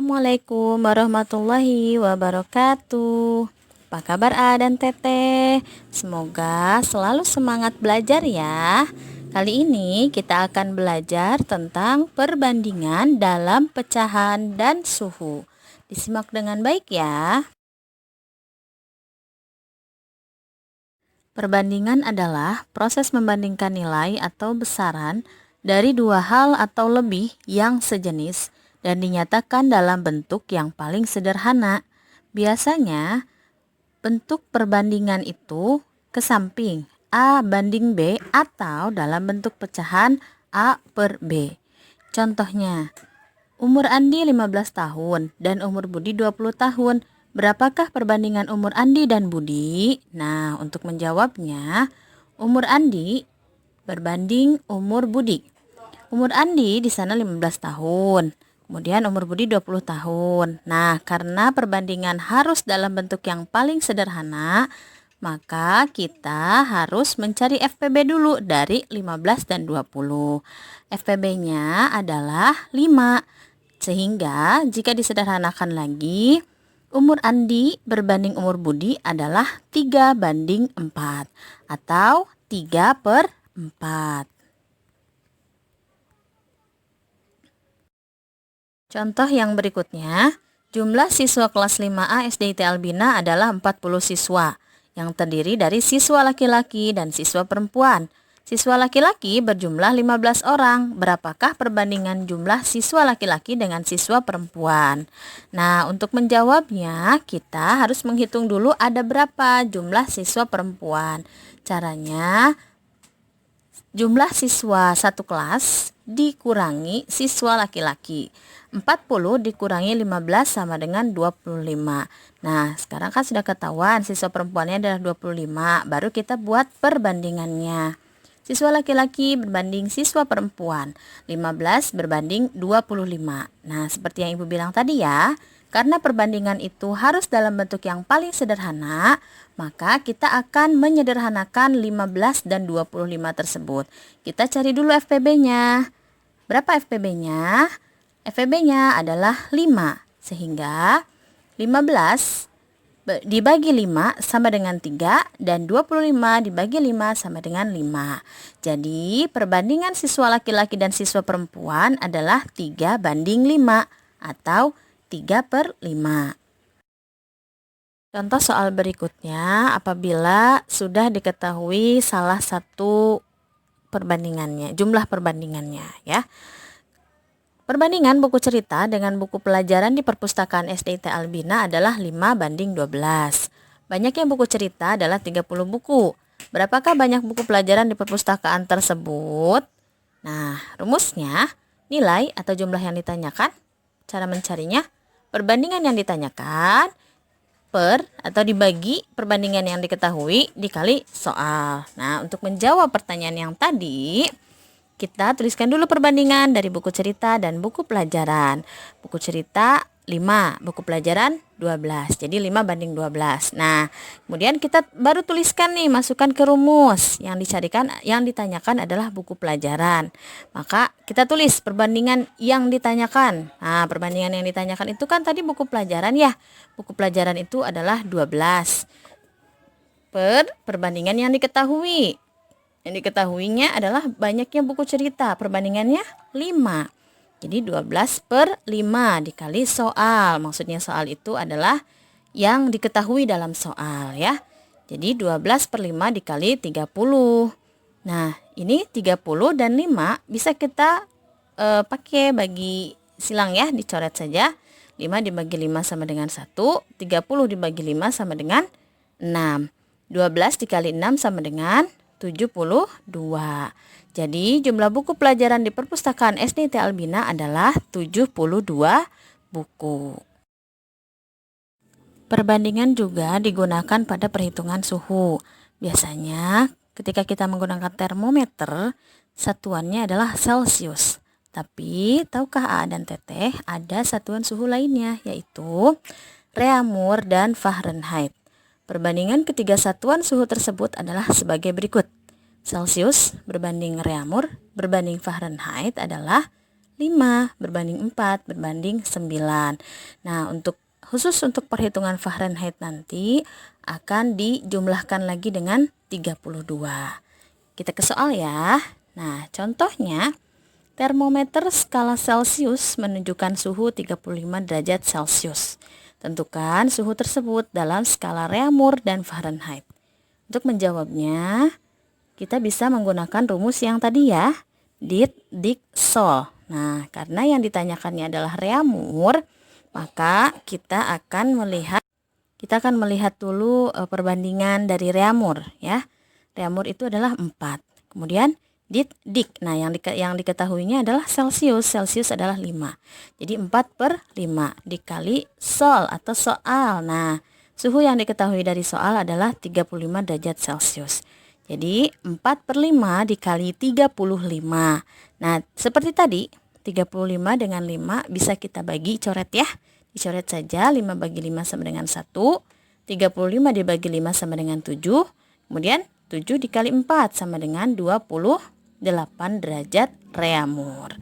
Assalamualaikum warahmatullahi wabarakatuh. Apa kabar A dan Teteh? Semoga selalu semangat belajar ya. Kali ini kita akan belajar tentang perbandingan dalam pecahan dan suhu. Disimak dengan baik ya. Perbandingan adalah proses membandingkan nilai atau besaran dari dua hal atau lebih yang sejenis dan dinyatakan dalam bentuk yang paling sederhana. Biasanya, bentuk perbandingan itu ke samping A banding B atau dalam bentuk pecahan A per B. Contohnya, umur Andi 15 tahun dan umur Budi 20 tahun. Berapakah perbandingan umur Andi dan Budi? Nah, untuk menjawabnya, umur Andi berbanding umur Budi. Umur Andi di sana 15 tahun. Kemudian umur Budi 20 tahun. Nah, karena perbandingan harus dalam bentuk yang paling sederhana, maka kita harus mencari FPB dulu dari 15 dan 20. FPB-nya adalah 5. Sehingga jika disederhanakan lagi, umur Andi berbanding umur Budi adalah 3 banding 4 atau 3 per 4. Contoh yang berikutnya, jumlah siswa kelas 5A SD IT Albina adalah 40 siswa, yang terdiri dari siswa laki-laki dan siswa perempuan. Siswa laki-laki berjumlah 15 orang. Berapakah perbandingan jumlah siswa laki-laki dengan siswa perempuan? Nah, untuk menjawabnya, kita harus menghitung dulu ada berapa jumlah siswa perempuan. Caranya, jumlah siswa satu kelas dikurangi siswa laki-laki. 40 dikurangi 15 sama dengan 25. Nah, sekarang kan sudah ketahuan siswa perempuannya adalah 25. Baru kita buat perbandingannya. Siswa laki-laki berbanding siswa perempuan. 15 berbanding 25. Nah, seperti yang Ibu bilang tadi ya, karena perbandingan itu harus dalam bentuk yang paling sederhana, maka kita akan menyederhanakan 15 dan 25 tersebut. Kita cari dulu FPB-nya. Berapa FPB-nya? FPB-nya adalah 5, sehingga 15 dibagi 5 sama dengan 3 dan 25 dibagi 5 sama dengan 5. Jadi perbandingan siswa laki-laki dan siswa perempuan adalah 3 banding 5 atau 3 per 5. Contoh soal berikutnya, apabila sudah diketahui salah satu perbandingannya, jumlah perbandingannya ya. Perbandingan buku cerita dengan buku pelajaran di perpustakaan SD IT Albina adalah 5 banding 12. Banyaknya buku cerita adalah 30 buku. Berapakah banyak buku pelajaran di perpustakaan tersebut? Nah, rumusnya, nilai atau jumlah yang ditanyakan. Cara mencarinya, perbandingan yang ditanyakan per atau dibagi perbandingan yang diketahui dikali soal. Nah, untuk menjawab pertanyaan yang tadi, kita tuliskan dulu perbandingan dari buku cerita dan buku pelajaran. Buku cerita 5, buku pelajaran 12. Jadi 5 banding 12. Nah, kemudian kita baru tuliskan nih, masukkan ke rumus. Yang ditanyakan adalah buku pelajaran. Maka kita tulis perbandingan yang ditanyakan. Nah, perbandingan yang ditanyakan itu kan tadi buku pelajaran ya. Buku pelajaran itu adalah 12 per perbandingan yang diketahui. Yang diketahuinya adalah banyaknya buku cerita, perbandingannya 5. Jadi 12 per 5 dikali soal. Maksudnya soal itu adalah yang diketahui dalam soal ya. Jadi 12 per 5 dikali 30. Nah, ini 30 dan 5 bisa kita pakai bagi silang ya, dicoret saja. 5 dibagi 5 sama dengan 1, 30 dibagi 5 sama dengan 6. 12 dikali 6 sama dengan 72. Jadi jumlah buku pelajaran di perpustakaan SD IT Albina adalah 72 buku. Perbandingan juga digunakan pada perhitungan suhu. Biasanya ketika kita menggunakan termometer, satuannya adalah Celcius. Tapi tahukah A dan Teteh ada satuan suhu lainnya, yaitu Reaumur dan Fahrenheit. Perbandingan ketiga satuan suhu tersebut adalah sebagai berikut. Celcius berbanding Reaumur berbanding Fahrenheit adalah 5 berbanding 4 berbanding 9. Nah, khusus untuk perhitungan Fahrenheit nanti akan dijumlahkan lagi dengan 32. Kita ke soal ya. Nah, contohnya termometer skala Celcius menunjukkan suhu 35 derajat Celcius. Tentukan suhu tersebut dalam skala Reaumur dan Fahrenheit. Untuk menjawabnya, kita bisa menggunakan rumus yang tadi ya, dit, dik, sol. Nah, karena yang ditanyakannya adalah Reaumur, maka kita akan melihat dulu perbandingan dari Reaumur ya. Reaumur itu adalah 4. Kemudian dit, dik. Nah, yang diketahuinya adalah Celcius. Celcius adalah 5. Jadi 4/5 dikali sol atau soal. Nah, suhu yang diketahui dari soal adalah 35 derajat Celcius. Jadi 4/5 dikali 35. Nah, seperti tadi 35 dengan 5 bisa kita bagi coret ya. Dicoret saja, 5 bagi 5 sama dengan 1. 35 dibagi 5 sama dengan 7. Kemudian 7 dikali 4 sama dengan 28 derajat Reaumur.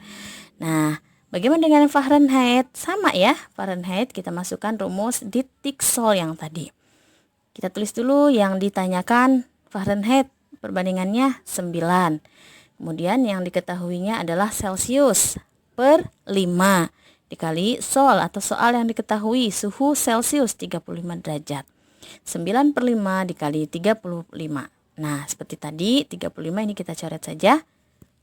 Nah, bagaimana dengan Fahrenheit? Sama ya, Fahrenheit kita masukkan rumus dit, dik, sol yang tadi. Kita tulis dulu yang ditanyakan Fahrenheit, perbandingannya 9. Kemudian yang diketahuinya adalah Celcius per 5 dikali sol atau soal yang diketahui suhu Celcius 35 derajat. 9/5 dikali 35. Nah, seperti tadi 35 ini kita coret saja.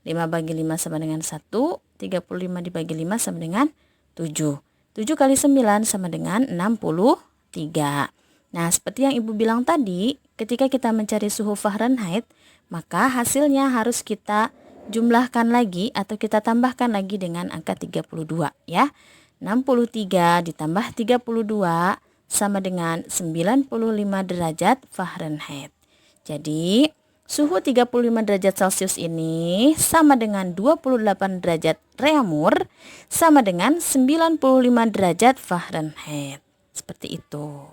5 bagi 5 sama dengan 1. 35 dibagi 5 sama dengan 7. 7 kali 9 sama dengan 63. Nah, seperti yang Ibu bilang tadi, ketika kita mencari suhu Fahrenheit, maka hasilnya harus kita jumlahkan lagi atau kita tambahkan lagi dengan angka 32 ya. 63 ditambah 32 sama dengan 95 derajat Fahrenheit. Jadi, suhu 35 derajat Celcius ini sama dengan 28 derajat Reaumur sama dengan 95 derajat Fahrenheit. Seperti itu.